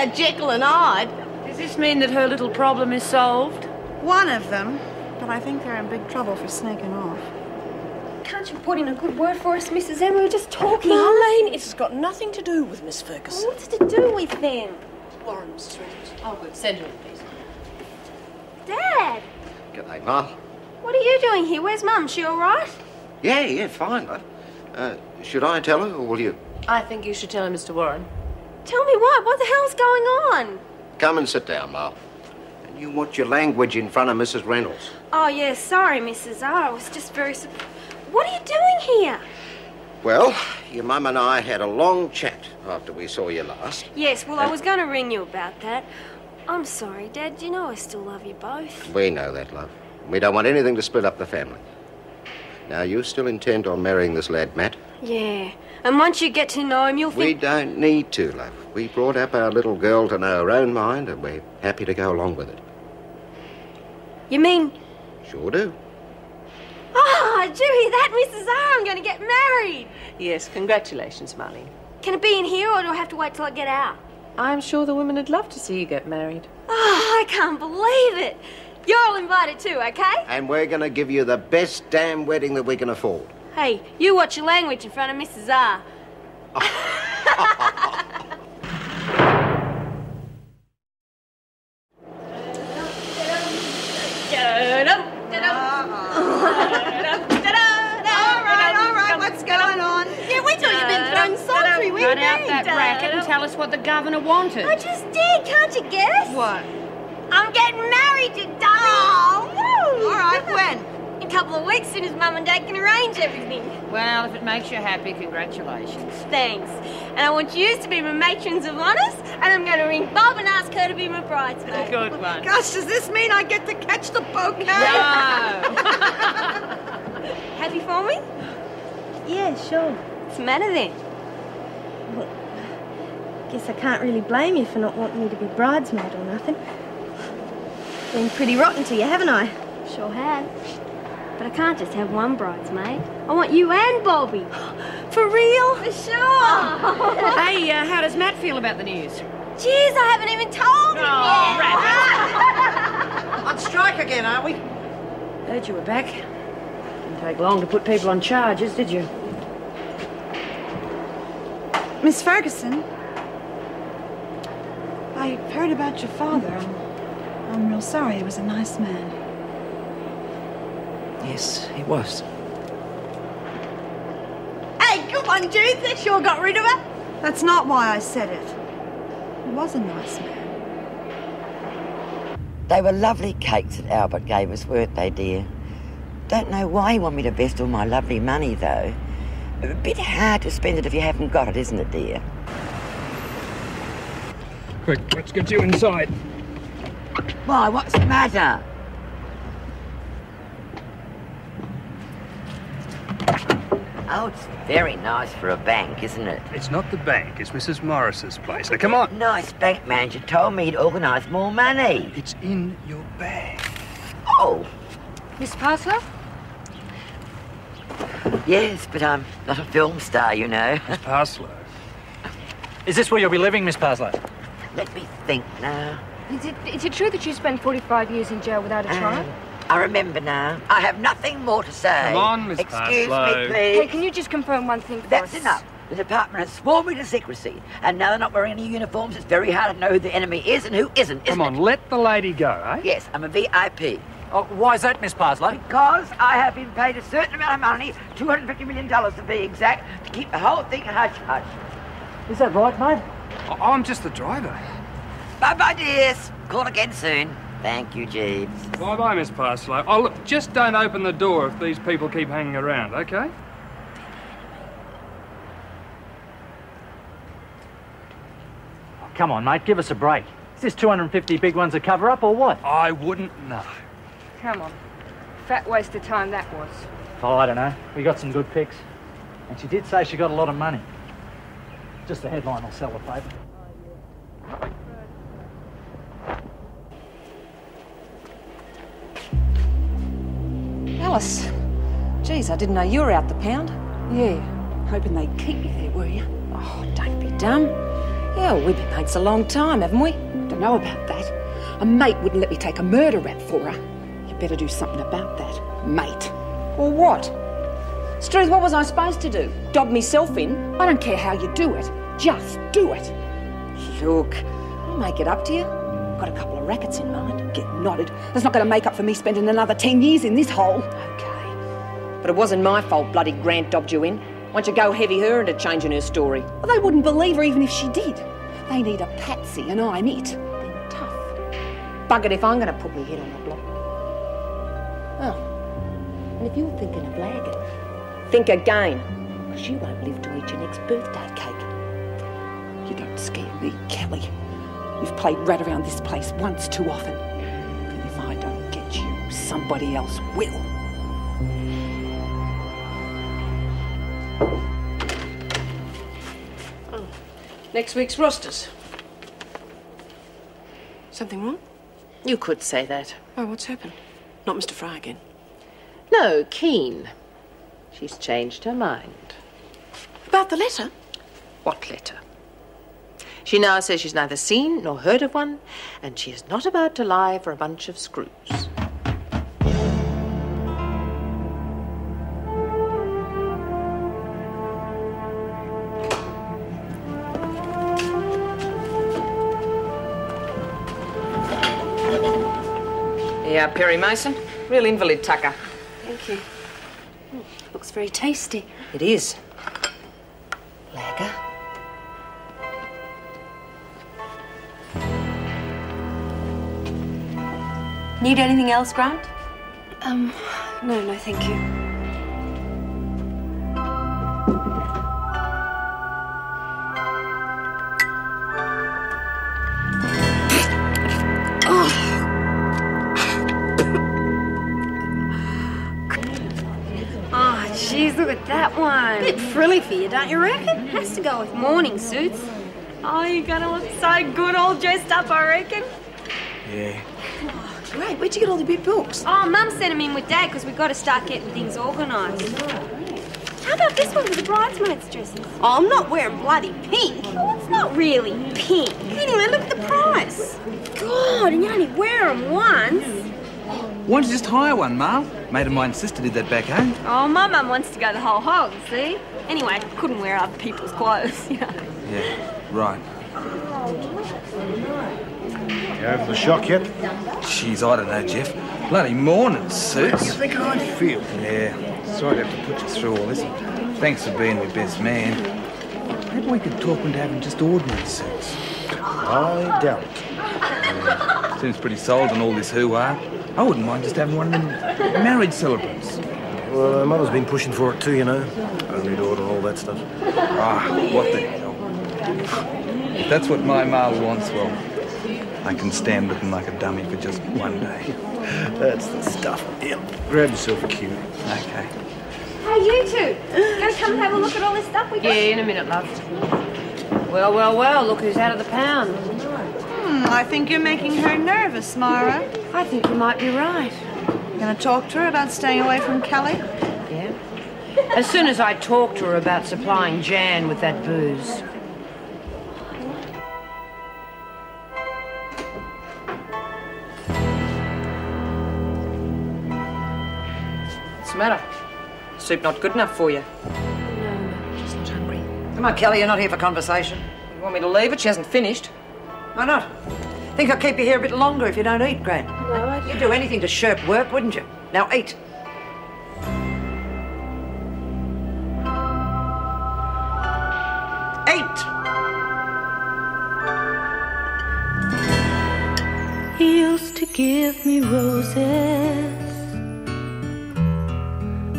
Jekyll and Hyde. Does this mean that her little problem is solved? One of them, but I think they're in big trouble for snaking off. Can't you put in a good word for us, Mrs. M? We were just talking. Marlene, it's got nothing to do with Miss Ferguson. What's it to do with them? Warren, Mrs. Reynolds. Oh, good. Send her in, please. Dad! G'day, Ma. What are you doing here? Where's Mum? She all right? Yeah, fine, love. Should I tell her, or will you? I think you should tell her, Mr. Warren. Tell me what? What the hell's going on? Come and sit down, Ma. And you watch your language in front of Mrs. Reynolds. Oh, yeah, sorry, Mrs. R. I was just very What are you doing here? Well, your mum and I had a long chat after we saw you last. Yes, well, I was going to ring you about that. I'm sorry, Dad. You know I still love you both. We know that, love. We don't want anything to split up the family. Now, you still intent on marrying this lad, Matt? Yeah, and once you get to know him, you'll think... We don't need to, love. We brought up our little girl to know her own mind, and we're happy to go along with it. You mean... Sure do. Oh, did you hear that, Mrs. R? I'm going to get married. Yes, congratulations, Marlene. Can it be in here, or do I have to wait till I get out? I'm sure the women would love to see you get married. Oh, I can't believe it. You're all invited too, okay? And we're going to give you the best damn wedding that we can afford. Hey, you watch your language in front of Mrs. R. All right, what's going on? Yeah, we thought you'd been throwing sultry. Where Cut out that racket and tell us what the governor wanted. I just did, can't you guess? What? I'm getting married to Dummy. Oh, woo. All right, when? In a couple of weeks, soon as Mum and Dad can arrange everything. Well, if it makes you happy, congratulations. Thanks. And I want you to be my matrons of honours, and I'm going to ring Bob and ask her to be my bridesmaid. Good one. Gosh, does this mean I get to catch the bouquet? No. Happy for me? Yeah, sure. What's the matter then? Well, guess I can't really blame you for not wanting me to be bridesmaid or nothing. Been pretty rotten to you, haven't I? Sure have. But I can't just have one bridesmaid. I want you and Bobby. For real? For sure. Hey, how does Matt feel about the news? Jeez, I haven't even told him yet. On strike again, are we? Heard you were back. Didn't take long to put people on charges, did you? Miss Ferguson, I heard about your father. I'm real sorry. He was a nice man. Yes, he was. Hey, come on, Jude. They sure got rid of her. That's not why I said it. He was a nice man. They were lovely cakes that Albert gave us, weren't they, dear? Don't know why you want me to invest all my lovely money, though. A bit hard to spend it if you haven't got it, isn't it, dear? Quick, let's get you inside. Why, what's the matter? Oh, it's very nice for a bank, isn't it? It's not the bank, it's Mrs. Morris's place. Now, come on. Nice bank manager told me he'd organise more money. It's in your bag. Oh, Miss Parslow? yes, but I'm not a film star, you know. Miss Parslow. Is this where you'll be living, Miss Parslow? Let me think now. Is it true that you spent 45 years in jail without a trial? I remember now. I have nothing more to say. Come on, Miss Excuse Parslow. me, please. Hey, can you just confirm one thing for That's us? enough. The department has sworn me to secrecy, and now they're not wearing any uniforms. It's very hard to know who the enemy is and who isn't, Come on, it? let the lady go, eh? Yes, I'm a VIP. Oh, why is that, Miss Parslow? Because I have been paid a certain amount of money, $250 million to be exact, to keep the whole thing hush-hush. Is that right, mate? I'm just the driver. Bye-bye, dears. Call again soon. Thank you, Jeeves. Bye-bye, Miss Parslow. Oh, look, just don't open the door if these people keep hanging around, OK? Oh, come on, mate, give us a break. Is this 250 big ones a cover-up or what? I wouldn't know. Come on. Fat waste of time that was. Oh, I don't know. We got some good pics. And she did say she got a lot of money. Just the headline will sell the paper. Alice, geez, I didn't know you were out the pound. Yeah. Hoping they'd keep you there, were you? Oh, don't be dumb. Yeah, well, we've been mates a long time, haven't we? Don't know about that. A mate wouldn't let me take a murder rap for her. You better do something about that, mate. Or what? Struth, what was I supposed to do? Dob myself in? I don't care how you do it. Just do it. Look, I'll make it up to you. Got a couple of rackets in mind. Get nodded. That's not going to make up for me spending another 10 years in this hole. Okay. But it wasn't my fault bloody Grant dobbed you in. Why don't you go heavy her into changing her story? Well, they wouldn't believe her even if she did. They need a patsy, and I'm it. Then tough. Buggered if I'm going to put me head on the block. Oh, and if you're thinking of lagging, think again, because you won't live to eat your next birthday cake. You don't scare me, Kelly. You've played rat around this place once too often. And if I don't get you, somebody else will. Oh. Next week's rosters. Something wrong? You could say that. Oh, what's happened? Not Mr. Fry again? No, Keane. She's changed her mind. About the letter? What letter? She now says she's neither seen nor heard of one, and she is not about to lie for a bunch of screws. Yeah, Perry Mason. Real invalid tucker. Thank you. Looks very tasty. It is. Lager. Need anything else, Grant? No, thank you. Oh, jeez, look at that one. Bit frilly for you, don't you reckon? Has to go with morning suits. Oh, you're gonna look so good all dressed up, I reckon. Yeah. Great, where'd you get all the big books? Oh, Mum sent them in with Dad because we've got to start getting things organised. How about this one with the bridesmaids' dresses? Oh, I'm not wearing bloody pink. Oh, it's not really pink. Anyway, look at the price. God, and you only wear them once. Why don't you just hire one, Mal? Mate of mine's sister did that back home. Oh, my mum wants to go the whole hog, see? Anyway, couldn't wear other people's clothes, you know. Yeah, right. You over the shock yet? Jeez, I don't know, Jeff. Bloody morning suits. How do you think I'd feel? Yeah, sorry to have to put you through all this. Thanks for being my best man. Maybe we could talk into having just ordinary suits. I doubt it. Yeah, seems pretty sold on all this hoo-ha. I wouldn't mind just having one of them marriage celebrants. Well, her mother's been pushing for it too, you know. Only daughter and all that stuff. Ah, what the hell. If that's what my Mal wants, well, I can stand looking like a dummy for just one day. That's the stuff. Yeah, grab yourself a cue. Okay. Hey, you two. Gonna come and have a look at all this stuff we got? Yeah, in a minute, love. Well, look who's out of the pound. I think you're making her nervous, Mara. I think you might be right. Gonna talk to her about staying away from Kelly? Yeah. As soon as I talk to her about supplying Jan with that booze. What's the matter? Soup not good enough for you? No, just not hungry. Come on, Kelly, you're not here for conversation. You want me to leave it? She hasn't finished. Why not? Think I'll keep you here a bit longer if you don't eat, Gran. No, You'd do anything to shirk work, wouldn't you? Now eat. Eat! He used to give me roses.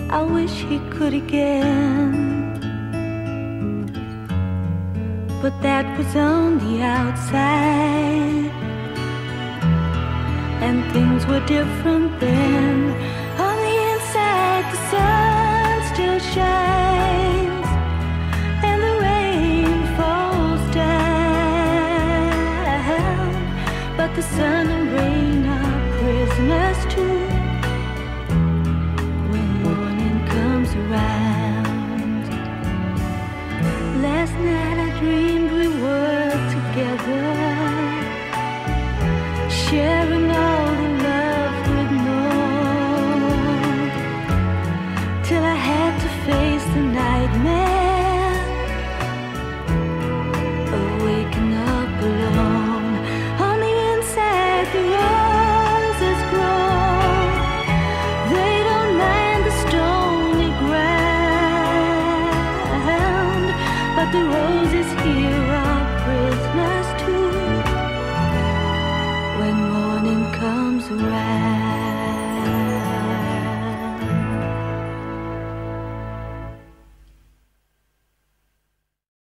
I wish he could again. But that was on the outside, and things were different then. On the inside, the sun still shines, and the rain falls down. But the sun and rain are prisoners too when morning comes around. Last night I dreamed we were sharing all the love we'd known, till I had to face the nightmare of waking up alone. On the inside the roses grow, they don't mind the stony ground, but the roses here are prisoners too when morning comes around.